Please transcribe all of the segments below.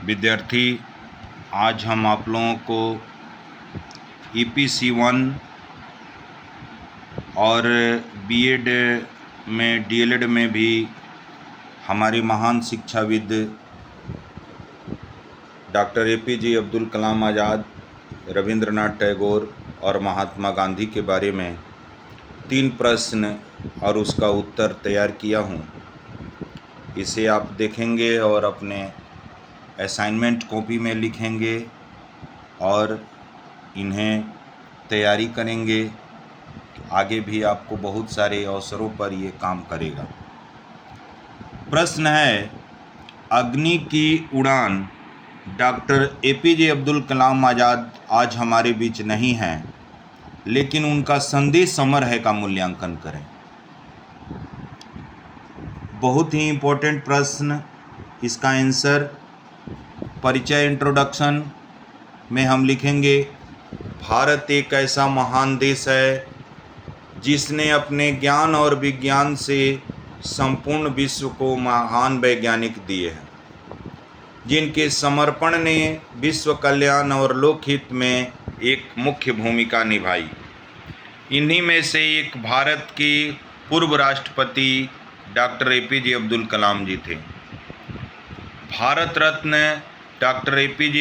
विद्यार्थी, आज हम आप लोगों को EPC1 और बीएड में डीएलएड में भी हमारे महान शिक्षाविद डॉक्टर APJ अब्दुल कलाम आज़ाद, रविंद्रनाथ टैगोर और महात्मा गांधी के बारे में 3 प्रश्न और उसका उत्तर तैयार किया हूँ। इसे आप देखेंगे और अपने असाइनमेंट कॉपी में लिखेंगे और इन्हें तैयारी करेंगे। आगे भी आपको बहुत सारे अवसरों पर ये काम करेगा। प्रश्न है, अग्नि की उड़ान। डॉक्टर APJ अब्दुल कलाम आज़ाद आज हमारे बीच नहीं हैं, लेकिन उनका संदेश अमर है का मूल्यांकन करें। बहुत ही इम्पोर्टेंट प्रश्न। इसका आंसर परिचय इंट्रोडक्शन में हम लिखेंगे, भारत एक ऐसा महान देश है जिसने अपने ज्ञान और विज्ञान से संपूर्ण विश्व को महान वैज्ञानिक दिए हैं, जिनके समर्पण ने विश्व कल्याण और लोकहित में एक मुख्य भूमिका निभाई। इन्हीं में से एक भारत के पूर्व राष्ट्रपति डॉक्टर APJ अब्दुल कलाम जी थे। भारत रत्न डॉक्टर APJ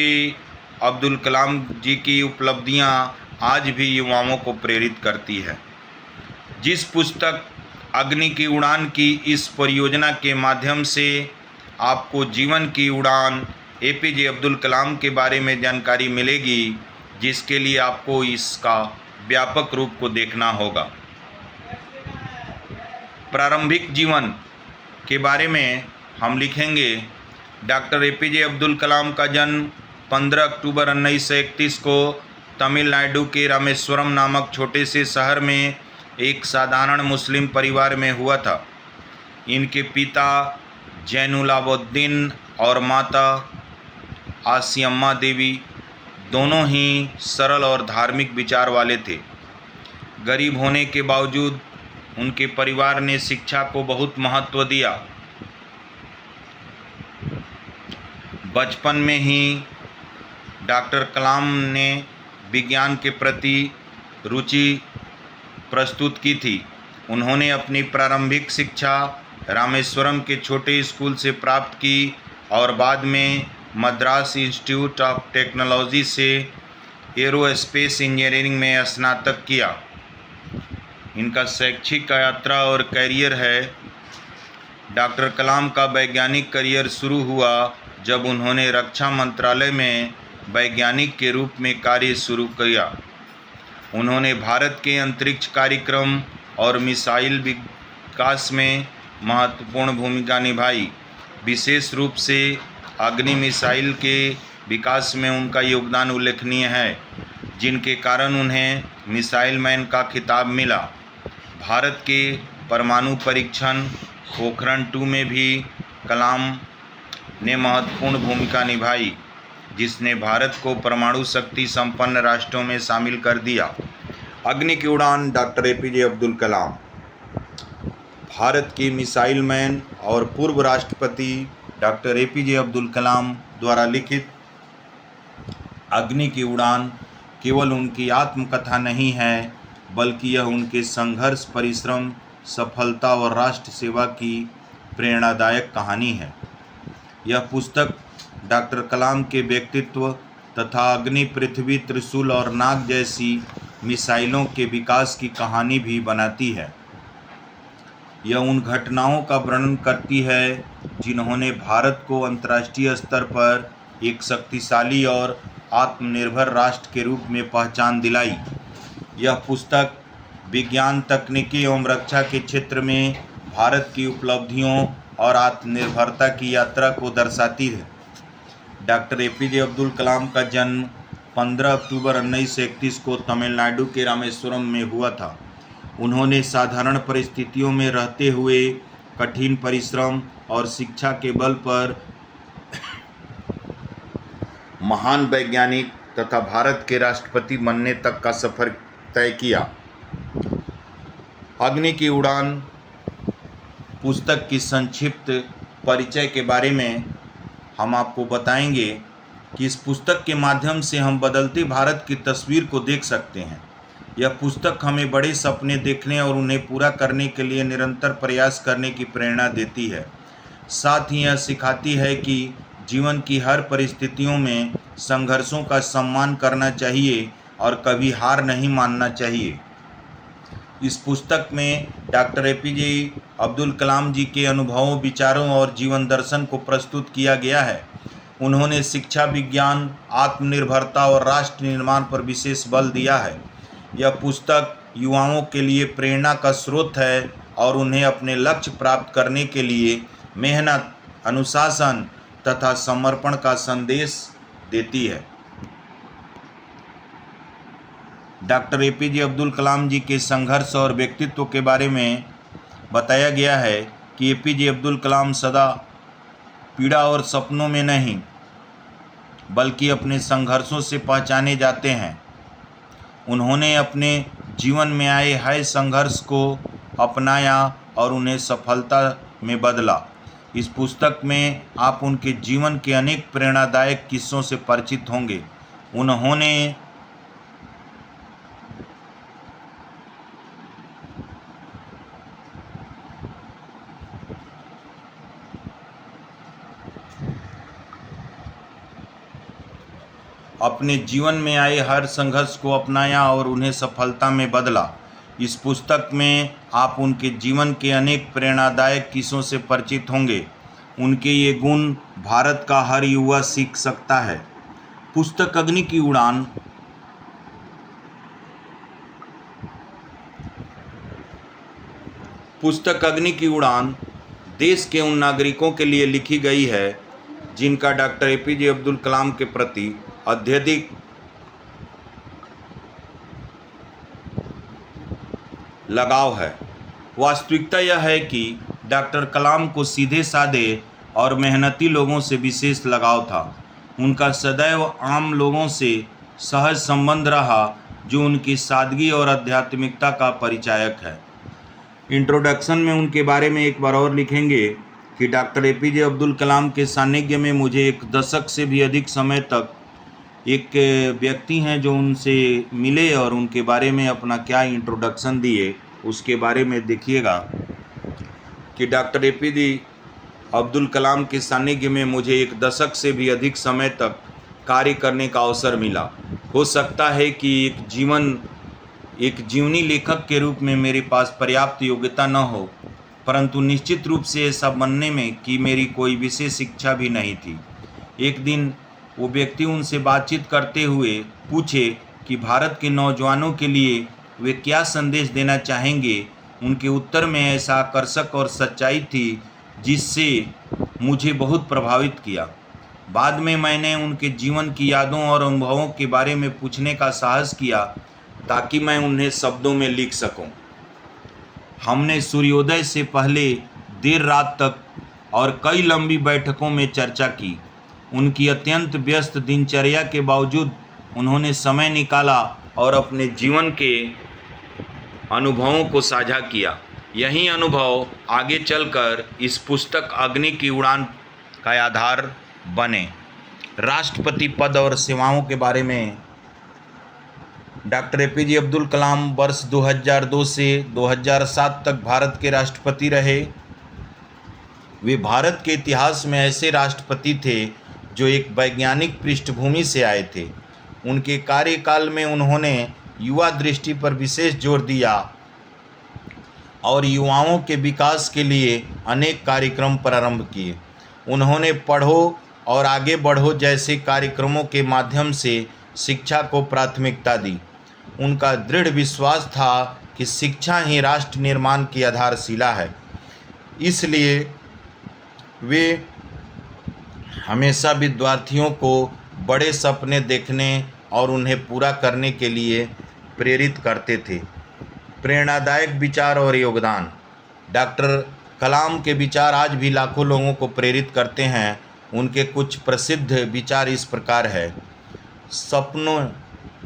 अब्दुल कलाम जी की उपलब्धियां आज भी युवाओं को प्रेरित करती है। जिस पुस्तक अग्नि की उड़ान की इस परियोजना के माध्यम से आपको जीवन की उड़ान APJ अब्दुल कलाम के बारे में जानकारी मिलेगी, जिसके लिए आपको इसका व्यापक रूप को देखना होगा। प्रारंभिक जीवन के बारे में हम लिखेंगे, डॉक्टर APJ अब्दुल कलाम का जन्म 15 अक्टूबर 1931 को तमिलनाडु के रामेश्वरम नामक छोटे से शहर में एक साधारण मुस्लिम परिवार में हुआ था। इनके पिता जैनुलाब्दीन और माता आसियम्मा देवी दोनों ही सरल और धार्मिक विचार वाले थे। गरीब होने के बावजूद उनके परिवार ने शिक्षा को बहुत महत्व दिया। बचपन में ही डॉक्टर कलाम ने विज्ञान के प्रति रुचि प्रस्तुत की थी। उन्होंने अपनी प्रारंभिक शिक्षा रामेश्वरम के छोटे स्कूल से प्राप्त की और बाद में मद्रास इंस्टीट्यूट ऑफ टेक्नोलॉजी से एरोस्पेस इंजीनियरिंग में स्नातक किया। इनका शैक्षिक यात्रा और करियर है। डॉक्टर कलाम का वैज्ञानिक करियर शुरू हुआ जब उन्होंने रक्षा मंत्रालय में वैज्ञानिक के रूप में कार्य शुरू किया। उन्होंने भारत के अंतरिक्ष कार्यक्रम और मिसाइल विकास में महत्वपूर्ण भूमिका निभाई। विशेष रूप से अग्नि मिसाइल के विकास में उनका योगदान उल्लेखनीय है, जिनके कारण उन्हें मिसाइल मैन का खिताब मिला। भारत के परमाणु परीक्षण पोखरण 2 में भी कलाम ने महत्वपूर्ण भूमिका निभाई, जिसने भारत को परमाणु शक्ति संपन्न राष्ट्रों में शामिल कर दिया। अग्नि की उड़ान डॉक्टर APJ अब्दुल कलाम। भारत के मिसाइल मैन और पूर्व राष्ट्रपति डॉक्टर APJ अब्दुल कलाम द्वारा लिखित अग्नि की उड़ान केवल उनकी आत्मकथा नहीं है, बल्कि यह उनके संघर्ष, परिश्रम, सफलता और राष्ट्र सेवा की प्रेरणादायक कहानी है। यह पुस्तक डॉक्टर कलाम के व्यक्तित्व तथा अग्नि, पृथ्वी, त्रिशूल और नाग जैसी मिसाइलों के विकास की कहानी भी बनाती है। यह उन घटनाओं का वर्णन करती है जिन्होंने भारत को अंतर्राष्ट्रीय स्तर पर एक शक्तिशाली और आत्मनिर्भर राष्ट्र के रूप में पहचान दिलाई। यह पुस्तक विज्ञान, तकनीकी एवं रक्षा के क्षेत्र में भारत की उपलब्धियों और आत्मनिर्भरता की यात्रा को दर्शाती है। डॉक्टर APJ अब्दुल कलाम का जन्म 15 अक्टूबर 1931 को तमिलनाडु के रामेश्वरम में हुआ था। उन्होंने साधारण परिस्थितियों में रहते हुए कठिन परिश्रम और शिक्षा के बल पर महान वैज्ञानिक तथा भारत के राष्ट्रपति बनने तक का सफर तय किया। अग्नि की उड़ान पुस्तक की संक्षिप्त परिचय के बारे में हम आपको बताएंगे कि इस पुस्तक के माध्यम से हम बदलते भारत की तस्वीर को देख सकते हैं। यह पुस्तक हमें बड़े सपने देखने और उन्हें पूरा करने के लिए निरंतर प्रयास करने की प्रेरणा देती है। साथ ही यह सिखाती है कि जीवन की हर परिस्थितियों में संघर्षों का सम्मान करना चाहिए और कभी हार नहीं मानना चाहिए। इस पुस्तक में डॉक्टर एपीजे अब्दुल कलाम जी के अनुभवों, विचारों और जीवन दर्शन को प्रस्तुत किया गया है। उन्होंने शिक्षा, विज्ञान, आत्मनिर्भरता और राष्ट्र निर्माण पर विशेष बल दिया है। यह पुस्तक युवाओं के लिए प्रेरणा का स्रोत है और उन्हें अपने लक्ष्य प्राप्त करने के लिए मेहनत, अनुशासन तथा समर्पण का संदेश देती है। डॉक्टर एपीजे अब्दुल कलाम जी के संघर्ष और व्यक्तित्व के बारे में बताया गया है कि एपीजे अब्दुल कलाम सदा पीड़ा और सपनों में नहीं बल्कि अपने संघर्षों से पहचाने जाते हैं। उन्होंने अपने जीवन में आए हर संघर्ष को अपनाया और उन्हें सफलता में बदला। इस पुस्तक में आप उनके जीवन के अनेक प्रेरणादायक किस्सों से परिचित होंगे। उन्होंने अपने जीवन में आए हर संघर्ष को अपनाया और उन्हें सफलता में बदला। इस पुस्तक में आप उनके जीवन के अनेक प्रेरणादायक किस्सों से परिचित होंगे। उनके ये गुण भारत का हर युवा सीख सकता है। पुस्तक अग्नि की उड़ान देश के उन नागरिकों के लिए लिखी गई है जिनका डॉक्टर एपीजे अब्दुल कलाम के प्रति अत्यधिक लगाव है। वास्तविकता यह है कि डॉक्टर कलाम को सीधे साधे और मेहनती लोगों से विशेष लगाव था। उनका सदैव आम लोगों से सहज संबंध रहा जो उनकी सादगी और आध्यात्मिकता का परिचायक है। इंट्रोडक्शन में उनके बारे में एक बार और लिखेंगे कि डॉक्टर एपीजे अब्दुल कलाम के सानिध्य में मुझे 1 दशक से भी अधिक समय तक एक व्यक्ति हैं जो उनसे मिले और उनके बारे में अपना क्या इंट्रोडक्शन दिए उसके बारे में देखिएगा कि डॉक्टर एपीजे अब्दुल कलाम के सानिध्य में मुझे 1 दशक से भी अधिक समय तक कार्य करने का अवसर मिला। हो सकता है कि एक जीवनी लेखक के रूप में मेरे पास पर्याप्त योग्यता न हो, परंतु निश्चित रूप से ऐसा बनने में कि मेरी कोई विशेष इच्छा भी नहीं थी। एक दिन वो व्यक्ति उनसे बातचीत करते हुए पूछे कि भारत के नौजवानों के लिए वे क्या संदेश देना चाहेंगे। उनके उत्तर में ऐसा आकर्षक और सच्चाई थी जिससे मुझे बहुत प्रभावित किया। बाद में मैंने उनके जीवन की यादों और अनुभवों के बारे में पूछने का साहस किया ताकि मैं उन्हें शब्दों में लिख सकूं। हमने सूर्योदय से पहले देर रात तक और कई लंबी बैठकों में चर्चा की। उनकी अत्यंत व्यस्त दिनचर्या के बावजूद उन्होंने समय निकाला और अपने जीवन के अनुभवों को साझा किया। यही अनुभव आगे चलकर इस पुस्तक अग्नि की उड़ान का आधार बने। राष्ट्रपति पद और सेवाओं के बारे में डॉक्टर एपीजे अब्दुल कलाम वर्ष 2002 से 2007 तक भारत के राष्ट्रपति रहे। वे भारत के इतिहास में ऐसे राष्ट्रपति थे जो एक वैज्ञानिक पृष्ठभूमि से आए थे। उनके कार्यकाल में उन्होंने युवा दृष्टि पर विशेष जोर दिया और युवाओं के विकास के लिए अनेक कार्यक्रम प्रारंभ किए। उन्होंने पढ़ो और आगे बढ़ो जैसे कार्यक्रमों के माध्यम से शिक्षा को प्राथमिकता दी। उनका दृढ़ विश्वास था कि शिक्षा ही राष्ट्र निर्माण की आधारशिला है। इसलिए वे हमेशा विद्यार्थियों को बड़े सपने देखने और उन्हें पूरा करने के लिए प्रेरित करते थे। प्रेरणादायक विचार और योगदान। डॉक्टर कलाम के विचार आज भी लाखों लोगों को प्रेरित करते हैं। उनके कुछ प्रसिद्ध विचार इस प्रकार है। सपनों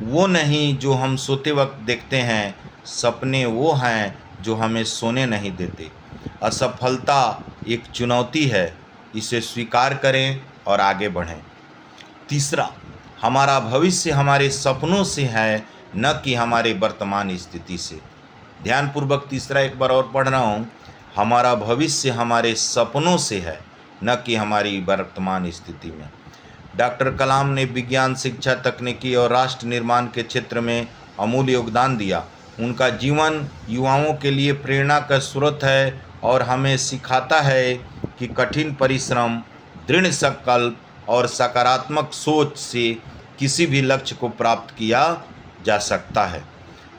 वो नहीं जो हम सोते वक्त देखते हैं, सपने वो हैं जो हमें सोने नहीं देते। असफलता एक चुनौती है, इसे स्वीकार करें और आगे बढ़ें। तीसरा, हमारा भविष्य हमारे सपनों से है, न कि हमारे वर्तमान स्थिति से। ध्यानपूर्वक तीसरा एक बार और पढ़ रहा हूँ। हमारा भविष्य हमारे सपनों से है, न कि हमारी वर्तमान स्थिति में। डॉक्टर कलाम ने विज्ञान, शिक्षा, तकनीकी और राष्ट्र निर्माण के क्षेत्र में अमूल्य योगदान दिया। उनका जीवन युवाओं के लिए प्रेरणा का स्रोत है और हमें सिखाता है कि कठिन परिश्रम, दृढ़ संकल्प और सकारात्मक सोच से किसी भी लक्ष्य को प्राप्त किया जा सकता है।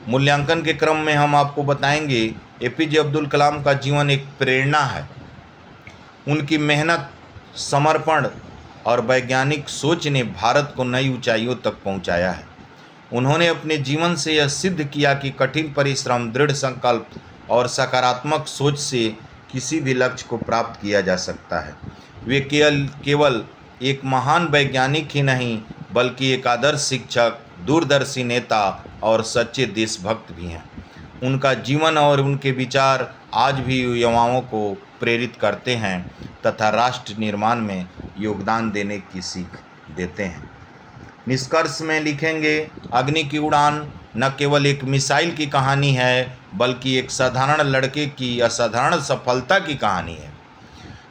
मूल्यांकन के क्रम में हम आपको बताएंगे एपीजे अब्दुल कलाम का जीवन एक प्रेरणा है। उनकी मेहनत, समर्पण और वैज्ञानिक सोच ने भारत को नई ऊंचाइयों तक पहुंचाया है। उन्होंने अपने जीवन से यह सिद्ध किया कि कठिन परिश्रम, दृढ़ संकल्प और सकारात्मक सोच से किसी भी लक्ष्य को प्राप्त किया जा सकता है। वे केवल एक महान वैज्ञानिक ही नहीं, बल्कि एक आदर्श शिक्षक, दूरदर्शी नेता और सच्चे देशभक्त भी हैं। उनका जीवन और उनके विचार आज भी युवाओं को प्रेरित करते हैं तथा राष्ट्र निर्माण में योगदान देने की सीख देते हैं। निष्कर्ष में लिखेंगे, अग्नि की उड़ान न केवल एक मिसाइल की कहानी है, बल्कि एक साधारण लड़के की असाधारण सफलता की कहानी है,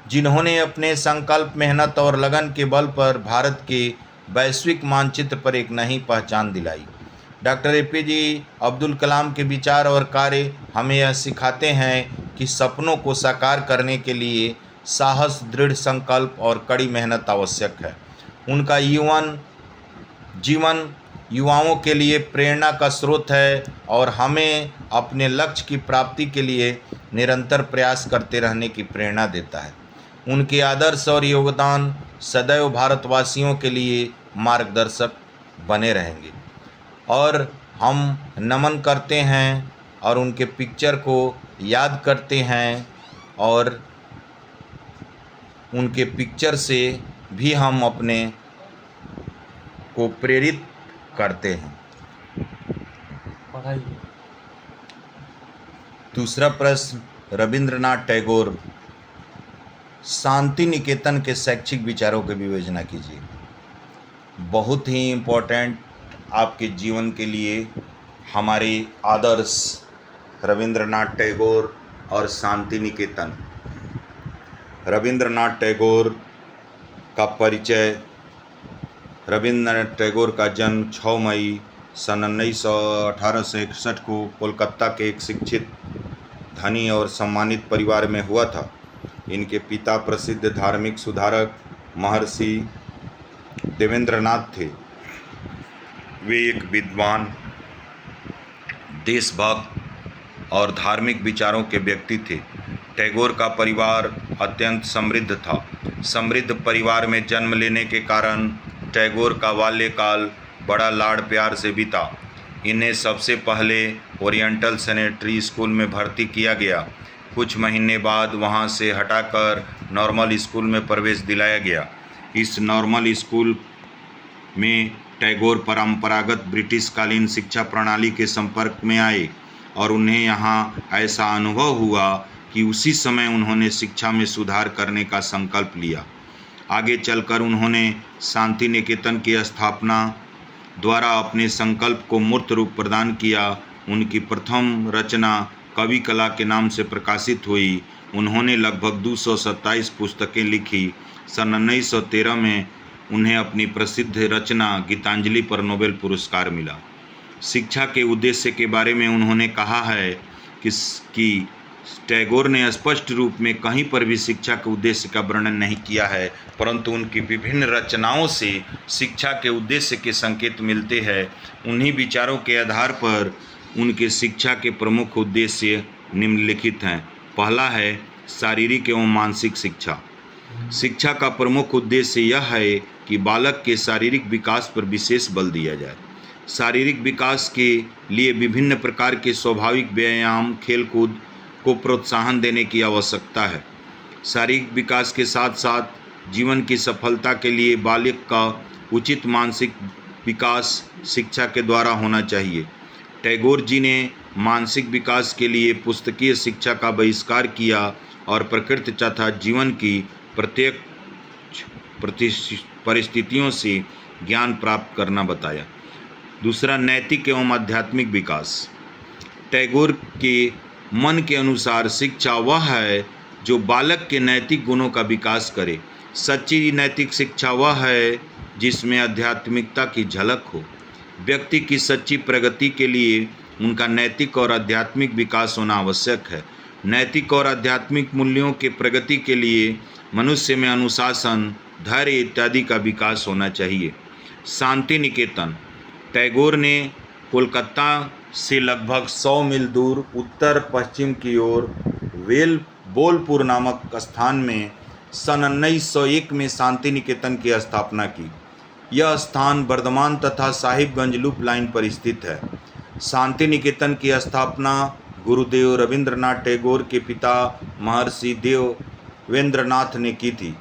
जिन्होंने अपने संकल्प, मेहनत और लगन के बल पर भारत के वैश्विक मानचित्र पर एक नई पहचान दिलाई। डॉक्टर एपीजे अब्दुल कलाम के विचार और कार्य हमें यह सिखाते हैं कि सपनों को साकार करने के लिए साहस, दृढ़ संकल्प और कड़ी मेहनत आवश्यक है। उनका जीवन युवाओं के लिए प्रेरणा का स्रोत है और हमें अपने लक्ष्य की प्राप्ति के लिए निरंतर प्रयास करते रहने की प्रेरणा देता है। उनके आदर्श और योगदान सदैव भारतवासियों के लिए मार्गदर्शक बने रहेंगे और हम नमन करते हैं और उनके पिक्चर को याद करते हैं और उनके पिक्चर से भी हम अपने को प्रेरित करते हैं। दूसरा प्रश्न, रविंद्रनाथ टैगोर शांति निकेतन के शैक्षिक विचारों की विवेचना कीजिए। बहुत ही इम्पोर्टेंट आपके जीवन के लिए हमारे आदर्श रविंद्रनाथ टैगोर और शांति निकेतन। रविंद्रनाथ टैगोर का परिचय। रविंद्रनाथ टैगोर का जन्म 6 मई सन 1861 को कोलकाता के एक शिक्षित, धनी और सम्मानित परिवार में हुआ था। इनके पिता प्रसिद्ध धार्मिक सुधारक महर्षि देवेंद्रनाथ थे। वे एक विद्वान, देशभक्त और धार्मिक विचारों के व्यक्ति थे। टैगोर का परिवार अत्यंत समृद्ध था। समृद्ध परिवार में जन्म लेने के कारण टैगोर का बाल्यकाल बड़ा लाड़ प्यार से बीता। इन्हें सबसे पहले ओरिएंटल सेनेटरी स्कूल में भर्ती किया गया। कुछ महीने बाद वहां से हटाकर नॉर्मल स्कूल में प्रवेश दिलाया गया। इस नॉर्मल स्कूल में टैगोर परंपरागत ब्रिटिशकालीन शिक्षा प्रणाली के संपर्क में आए और उन्हें यहाँ ऐसा अनुभव हुआ कि उसी समय उन्होंने शिक्षा में सुधार करने का संकल्प लिया। आगे चलकर उन्होंने शांति निकेतन की स्थापना द्वारा अपने संकल्प को मूर्त रूप प्रदान किया। उनकी प्रथम रचना कवि कला के नाम से प्रकाशित हुई। उन्होंने लगभग 227 पुस्तकें लिखी। सन 1913 में उन्हें अपनी प्रसिद्ध रचना गीतांजलि पर नोबेल पुरस्कार मिला। शिक्षा के उद्देश्य के बारे में उन्होंने कहा है कि टैगोर ने स्पष्ट रूप में कहीं पर भी शिक्षा के उद्देश्य का वर्णन नहीं किया है, परंतु उनकी विभिन्न रचनाओं से शिक्षा के उद्देश्य के संकेत मिलते हैं। उन्हीं विचारों के आधार पर उनके शिक्षा के प्रमुख उद्देश्य निम्नलिखित हैं। पहला है शारीरिक एवं मानसिक शिक्षा। शिक्षा का प्रमुख उद्देश्य यह है कि बालक के शारीरिक विकास पर विशेष बल दिया जाए। शारीरिक विकास के लिए विभिन्न प्रकार के स्वाभाविक व्यायाम, खेलकूद को प्रोत्साहन देने की आवश्यकता है। शारीरिक विकास के साथ साथ जीवन की सफलता के लिए बालक का उचित मानसिक विकास शिक्षा के द्वारा होना चाहिए। टैगोर जी ने मानसिक विकास के लिए पुस्तकीय शिक्षा का बहिष्कार किया और प्रकृति तथा जीवन की प्रत्यक्ष परिस्थितियों से ज्ञान प्राप्त करना बताया। दूसरा, नैतिक एवं आध्यात्मिक विकास। टैगोर के मन के अनुसार शिक्षा वह है जो बालक के नैतिक गुणों का विकास करे। सच्ची नैतिक शिक्षा वह है जिसमें आध्यात्मिकता की झलक हो। व्यक्ति की सच्ची प्रगति के लिए उनका नैतिक और आध्यात्मिक विकास होना आवश्यक है। नैतिक और आध्यात्मिक मूल्यों के प्रगति के लिए मनुष्य में अनुशासन, धैर्य इत्यादि का विकास होना चाहिए। शांति निकेतन। टैगोर ने कोलकाता से लगभग 100 मील दूर उत्तर पश्चिम की ओर बोलपुर नामक स्थान में सन 1901 में शांति निकेतन की स्थापना की। यह स्थान बर्धमान तथा साहिबगंज लूप लाइन पर स्थित है। शांति निकेतन की स्थापना गुरुदेव रविंद्रनाथ टैगोर के पिता महर्षि देवेंद्रनाथ ने की थी।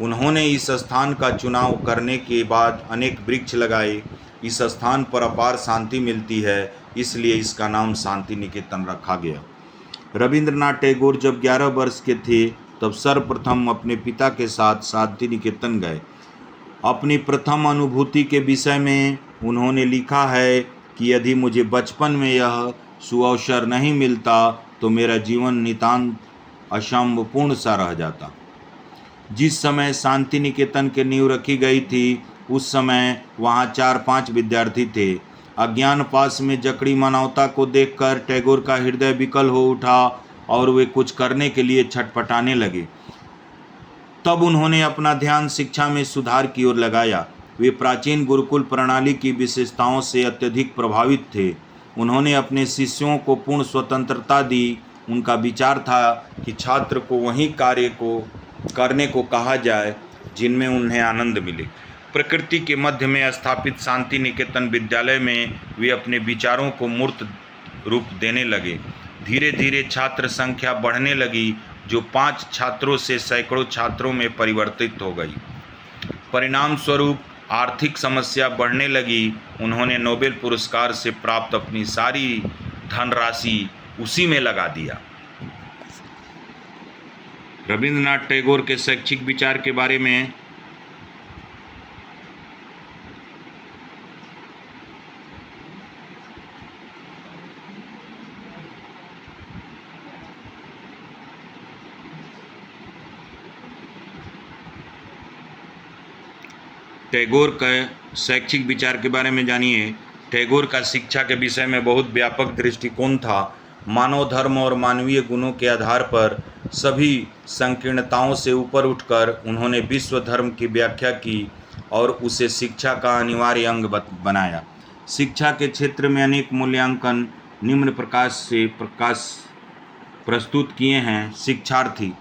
उन्होंने इस स्थान का चुनाव करने के बाद अनेक वृक्ष लगाए। इस स्थान पर अपार शांति मिलती है, इसलिए इसका नाम शांति निकेतन रखा गया। रविंद्रनाथ टैगोर जब 11 वर्ष के थे तब सर्वप्रथम अपने पिता के साथ शांति निकेतन गए। अपनी प्रथम अनुभूति के विषय में उन्होंने लिखा है कि यदि मुझे बचपन में यह सुअवसर नहीं मिलता तो मेरा जीवन नितांत असंभवपूर्ण सा रह जाता। जिस समय शांति निकेतन की नींव रखी गई थी उस समय वहाँ 4-5 विद्यार्थी थे। अज्ञानपाश में जकड़ी मानवता को देखकर टैगोर का हृदय विकल हो उठा और वे कुछ करने के लिए छटपटाने लगे। तब उन्होंने अपना ध्यान शिक्षा में सुधार की ओर लगाया। वे प्राचीन गुरुकुल प्रणाली की विशेषताओं से अत्यधिक प्रभावित थे। उन्होंने अपने शिष्यों को पूर्ण स्वतंत्रता दी। उनका विचार था कि छात्र को वही कार्य को करने को कहा जाए जिनमें उन्हें आनंद मिले। प्रकृति के मध्य में स्थापित शांति निकेतन विद्यालय में वे अपने विचारों को मूर्त रूप देने लगे। धीरे धीरे छात्र संख्या बढ़ने लगी, जो 5 छात्रों से सैकड़ों छात्रों में परिवर्तित हो गई। परिणाम स्वरूप आर्थिक समस्या बढ़ने लगी। उन्होंने नोबेल पुरस्कार से प्राप्त अपनी सारी धनराशि उसी में लगा दिया। रविंद्रनाथ टैगोर के शैक्षिक विचार के बारे में जानिए। टैगोर का शिक्षा के विषय में बहुत व्यापक दृष्टिकोण था। मानव धर्म और मानवीय गुणों के आधार पर सभी संकीर्णताओं से ऊपर उठकर उन्होंने विश्व धर्म की व्याख्या की और उसे शिक्षा का अनिवार्य अंग बनाया। शिक्षा के क्षेत्र में अनेक मूल्यांकन निम्न प्रकार से प्रस्तुत किए हैं। शिक्षार्थी।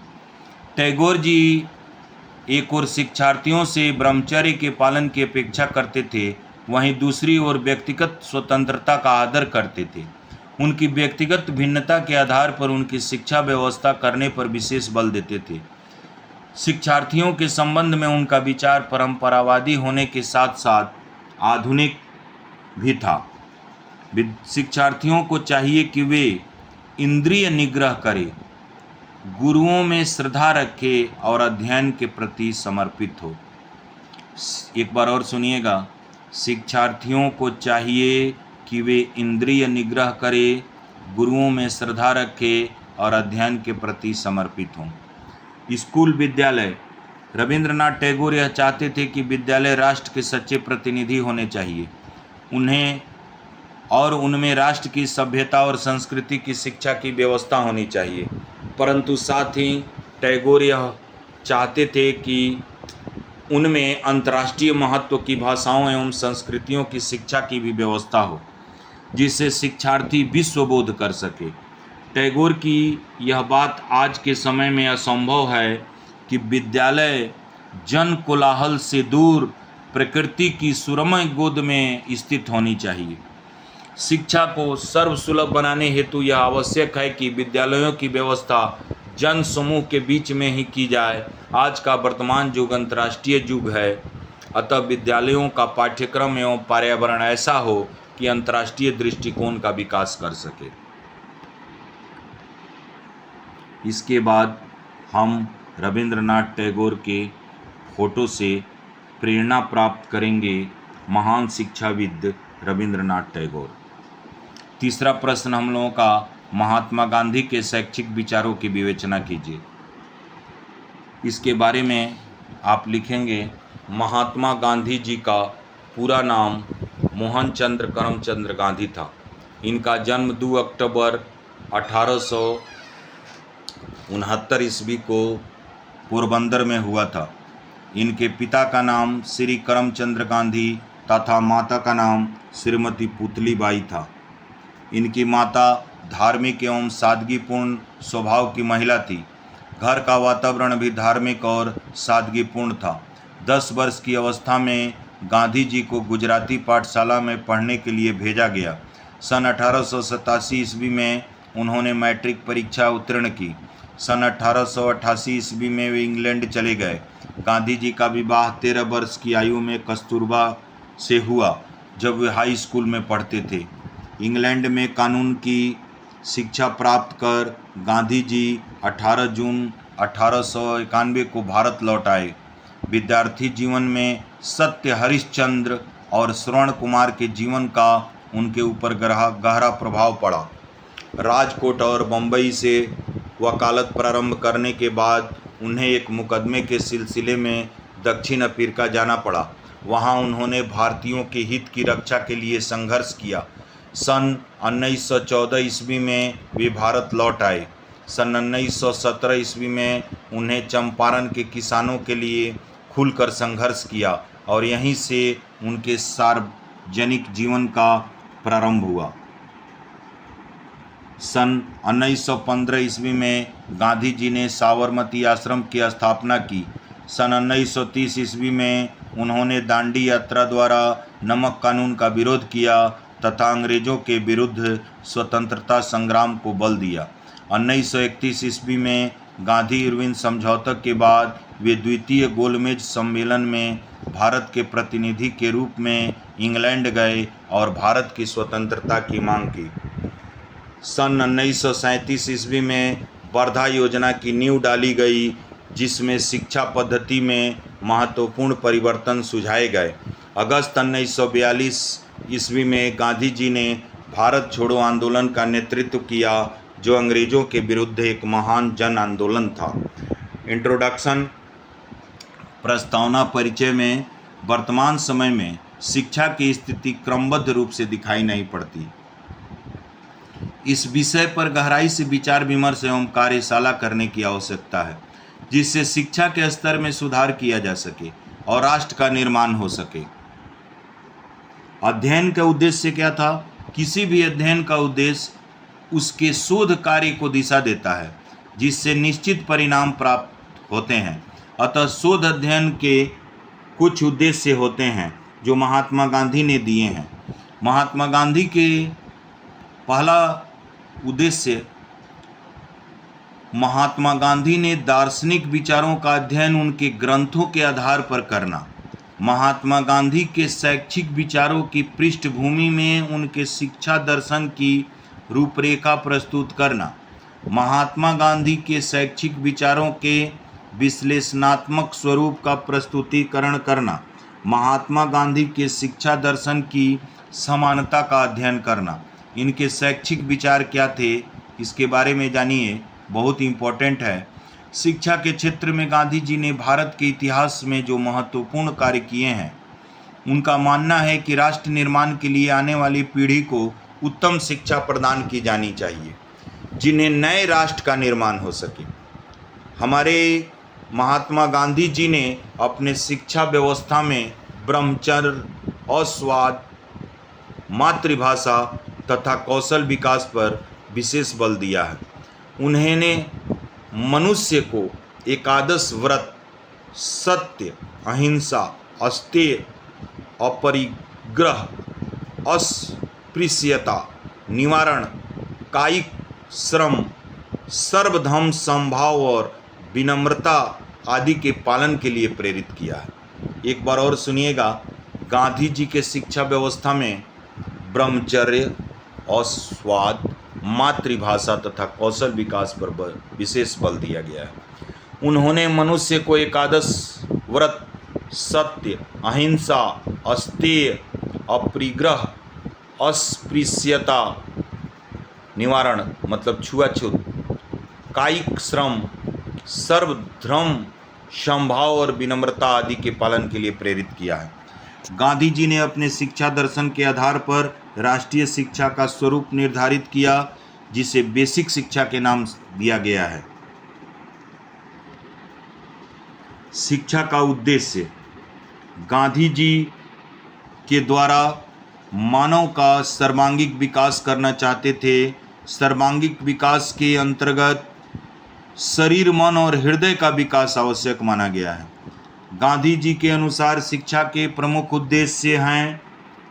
टैगोर जी एक ओर शिक्षार्थियों से ब्रह्मचर्य के पालन की अपेक्षा करते थे, वहीं दूसरी ओर व्यक्तिगत स्वतंत्रता का आदर करते थे। उनकी व्यक्तिगत भिन्नता के आधार पर उनकी शिक्षा व्यवस्था करने पर विशेष बल देते थे। शिक्षार्थियों के संबंध में उनका विचार परंपरावादी होने के साथ साथ आधुनिक भी था। शिक्षार्थियों को चाहिए कि वे इंद्रिय निग्रह करें, गुरुओं में श्रद्धा रखे और अध्ययन के प्रति समर्पित हो। एक बार और सुनिएगा। शिक्षार्थियों को चाहिए कि वे इंद्रिय निग्रह करें, गुरुओं में श्रद्धा रखे और अध्ययन के प्रति समर्पित हों। स्कूल विद्यालय। रविंद्रनाथ टैगोर यह चाहते थे कि विद्यालय राष्ट्र के सच्चे प्रतिनिधि होने चाहिए। उनमें राष्ट्र की सभ्यता और संस्कृति की शिक्षा की व्यवस्था होनी चाहिए। परंतु साथ ही टैगोर यह चाहते थे कि उनमें अंतर्राष्ट्रीय महत्व की भाषाओं एवं संस्कृतियों की शिक्षा की भी व्यवस्था हो, जिससे शिक्षार्थी विश्वबोध कर सके। टैगोर की यह बात आज के समय में असंभव है कि विद्यालय जन कोलाहल से दूर प्रकृति की सुरमय गोद में स्थित होनी चाहिए। शिक्षा को सर्वसुलभ बनाने हेतु यह आवश्यक है कि विद्यालयों की व्यवस्था जन समूह के बीच में ही की जाए। आज का वर्तमान युग अंतर्राष्ट्रीय युग है, अतः विद्यालयों का पाठ्यक्रम एवं पर्यावरण ऐसा हो कि अंतर्राष्ट्रीय दृष्टिकोण का विकास कर सके। इसके बाद हम रविंद्रनाथ टैगोर के फोटो से प्रेरणा प्राप्त करेंगे महान शिक्षाविद रविंद्रनाथ टैगोर। तीसरा प्रश्न हम लोगों का, महात्मा गांधी के शैक्षिक विचारों की विवेचना कीजिए। इसके बारे में आप लिखेंगे, महात्मा गांधी जी का पूरा नाम मोहनचंद्र करमचंद गांधी था। इनका जन्म 2 अक्टूबर 1869 ईस्वी को पोरबंदर में हुआ था। इनके पिता का नाम श्री करमचंद्र गांधी तथा माता का नाम श्रीमती पुतलीबाई था। इनकी माता धार्मिक एवं सादगीपूर्ण स्वभाव की महिला थी। घर का वातावरण भी धार्मिक और सादगीपूर्ण था। 10 वर्ष की अवस्था में गांधी जी को गुजराती पाठशाला में पढ़ने के लिए भेजा गया। सन 1887 ईस्वी में उन्होंने मैट्रिक परीक्षा उत्तीर्ण की। सन 1888 ईस्वी में वे इंग्लैंड चले गए। गांधी जी का विवाह 13 वर्ष की आयु में कस्तूरबा से हुआ, जब वे हाई स्कूल में पढ़ते थे। इंग्लैंड में कानून की शिक्षा प्राप्त कर गांधी जी 18 जून 1891 को भारत लौट आए। विद्यार्थी जीवन में सत्य हरिश्चंद्र और श्रवण कुमार के जीवन का उनके ऊपर गहरा प्रभाव पड़ा। राजकोट और बम्बई से वकालत प्रारंभ करने के बाद उन्हें एक मुकदमे के सिलसिले में दक्षिण अफ्रीका जाना पड़ा। वहां उन्होंने भारतीयों के हित की रक्षा के लिए संघर्ष किया। सन 1914 ईस्वी में वे भारत लौट आए। सन 1917 ईस्वी में उन्हें चंपारण के किसानों के लिए खुलकर संघर्ष किया और यहीं से उनके सार्वजनिक जीवन का प्रारंभ हुआ। सन 1915 ईस्वी में गांधी जी ने साबरमती आश्रम की स्थापना की। सन 1930 ईस्वी में उन्होंने दांडी यात्रा द्वारा नमक कानून का विरोध किया तथा अंग्रेजों के विरुद्ध स्वतंत्रता संग्राम को बल दिया। 1931 ईस्वी में गांधी इरविन समझौते के बाद वे द्वितीय गोलमेज सम्मेलन में भारत के प्रतिनिधि के रूप में इंग्लैंड गए और भारत की स्वतंत्रता की मांग की। सन 1937 ईस्वी में वर्धा योजना की नींव डाली गई, जिसमें शिक्षा पद्धति में महत्वपूर्ण परिवर्तन सुझाए गए। अगस्त 1942 ईस्वी में गांधी जी ने भारत छोड़ो आंदोलन का नेतृत्व किया, जो अंग्रेजों के विरुद्ध एक महान जन आंदोलन था। इंट्रोडक्शन। प्रस्तावना परिचय में वर्तमान समय में शिक्षा की स्थिति क्रमबद्ध रूप से दिखाई नहीं पड़ती। इस विषय पर गहराई से विचार विमर्श एवं कार्यशाला करने की आवश्यकता है, जिससे शिक्षा के स्तर में सुधार किया जा सके और राष्ट्र का निर्माण हो सके। अध्ययन का उद्देश्य क्या था? किसी भी अध्ययन का उद्देश्य उसके शोध कार्य को दिशा देता है, जिससे निश्चित परिणाम प्राप्त होते हैं। अतः शोध अध्ययन के कुछ उद्देश्य होते हैं जो महात्मा गांधी ने दिए हैं। महात्मा गांधी के पहला उद्देश्य, महात्मा गांधी ने दार्शनिक विचारों का अध्ययन उनके ग्रंथों के आधार पर करना। महात्मा गांधी के शैक्षिक विचारों की पृष्ठभूमि में उनके शिक्षा दर्शन की रूपरेखा प्रस्तुत करना। महात्मा गांधी के शैक्षिक विचारों के विश्लेषणात्मक स्वरूप का प्रस्तुतिकरण करना। महात्मा गांधी के शिक्षा दर्शन की समानता का अध्ययन करना। इनके शैक्षिक विचार क्या थे, इसके बारे में जानिए, बहुत इम्पोर्टेंट है। शिक्षा के क्षेत्र में गांधी जी ने भारत के इतिहास में जो महत्वपूर्ण कार्य किए हैं, उनका मानना है कि राष्ट्र निर्माण के लिए आने वाली पीढ़ी को उत्तम शिक्षा प्रदान की जानी चाहिए, जिन्हें नए राष्ट्र का निर्माण हो सके। हमारे महात्मा गांधी जी ने अपने शिक्षा व्यवस्था में ब्रह्मचर्य, अस्वाद, मातृभाषा तथा कौशल विकास पर विशेष बल दिया है। उन्होंने मनुष्य को एकादश व्रत, सत्य, अहिंसा, अस्तेय, अपरिग्रह, अस्पृश्यता निवारण, कायिक श्रम, सर्वधर्म समभाव और विनम्रता आदि के पालन के लिए प्रेरित किया है। एक बार और सुनिएगा, गांधी जी के शिक्षा व्यवस्था में ब्रह्मचर्य, अस्वाद, मातृभाषा तथा कौशल विकास पर विशेष बल दिया गया है। उन्होंने मनुष्य को एकादश व्रत, सत्य, अहिंसा, अस्तेय, अपरिग्रह, अस्पृश्यता निवारण मतलब छुआछूत, कायिक श्रम, सर्वधर्म समभाव और विनम्रता आदि के पालन के लिए प्रेरित किया है। गांधी जी ने अपने शिक्षा दर्शन के आधार पर राष्ट्रीय शिक्षा का स्वरूप निर्धारित किया, जिसे बेसिक शिक्षा के नाम दिया गया है। शिक्षा का उद्देश्य गांधी जी के द्वारा मानव का सर्वांगीण विकास करना चाहते थे। सर्वांगीण विकास के अंतर्गत शरीर, मन और हृदय का विकास आवश्यक माना गया है। गांधी जी के अनुसार शिक्षा के प्रमुख उद्देश्य हैं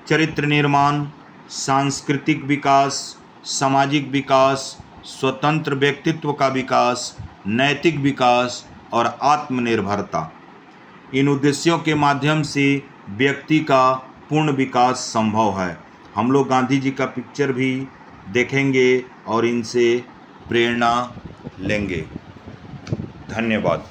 चरित्र निर्माण, सांस्कृतिक विकास, सामाजिक विकास, स्वतंत्र व्यक्तित्व का विकास, नैतिक विकास और आत्मनिर्भरता। इन उद्देश्यों के माध्यम से व्यक्ति का पूर्ण विकास संभव है। हम लोग गांधी जी का पिक्चर भी देखेंगे और इनसे प्रेरणा लेंगे। धन्यवाद।